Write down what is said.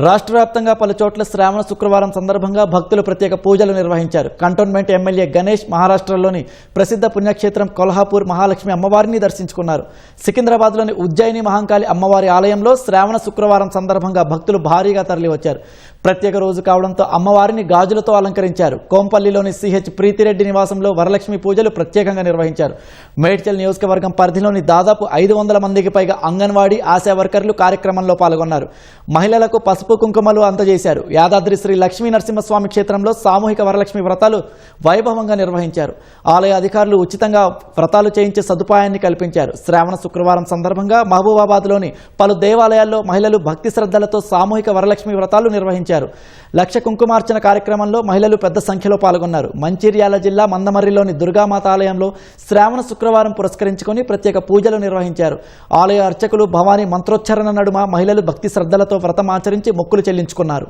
రాష్ట్ర వ్యాప్తంగా పలు చోట్ల శ్రావణ శుక్రవారం సందర్భంగా భక్తులు ప్రత్యేక పూజలు నిర్వహించారు. కంటోన్మెంట్ ఎమ్మెల్యే గణేష్ మహారాష్ట్రలోని ప్రసిద్ధ పుణ్యక్షేత్రం కొల్హాపూర్ మహాలక్ష్మి అమ్మవారిని దర్శించుకున్నారు. సికింద్రాబాద్లోని ఉజ్జయిని మహంకాళి అమ్మవారి ఆలయంలో శ్రావణ శుక్రవారం సందర్భంగా భక్తులు భారీగా తరలివచ్చారు. ప్రత్యేక రోజు కావడంతో అమ్మవారిని గాజులతో అలంకరించారు. కోంపల్లిలోని సిహెచ్ ప్రీతిరెడ్డి నివాసంలో వరలక్ష్మి పూజలు ప్రత్యేకంగా నిర్వహించారు. మేడ్చల్ నియోజకవర్గం పరిధిలోని దాదాపు 500 మందికి పైగా అంగన్వాడీ ఆశా వర్కర్లు కార్యక్రమంలో పాల్గొన్నారు. మహిళలకు పసుపు కుంకుమలు అందజేశారు. యాదాద్రి శ్రీ లక్ష్మీ నరసింహస్వామి క్షేత్రంలో సామూహిక వరలక్ష్మి వ్రతాలు వైభవంగా నిర్వహించారు. ఆలయ అధికారులు ఉచితంగా వ్రతాలు చేయించే సదుపాయాన్ని కల్పించారు. శ్రావణ శుక్రవారం సందర్భంగా మహబూబాబాద్లోని పలు దేవాలయాల్లో మహిళలు భక్తి శ్రద్ధలతో సామూహిక వరలక్ష్మి వ్రతాలు నిర్వహించారు. లక్ష కుంకుమార్చన కార్యక్రమంలో మహిళలు పెద్ద సంఖ్యలో పాల్గొన్నారు. మంచిర్యాల జిల్లా మందమర్రిలోని దుర్గామాత ఆలయంలో శ్రావణ శుక్రవారం పురస్కరించుకొని ప్రత్యేక పూజలు నిర్వహించారు. ఆలయ అర్చకులు భవానీ మంత్రోచ్చరణ నడుమ మహిళలు భక్తి శ్రద్ధలతో వ్రతం ఆచరించి మొక్కులు చెల్లించుకున్నారు.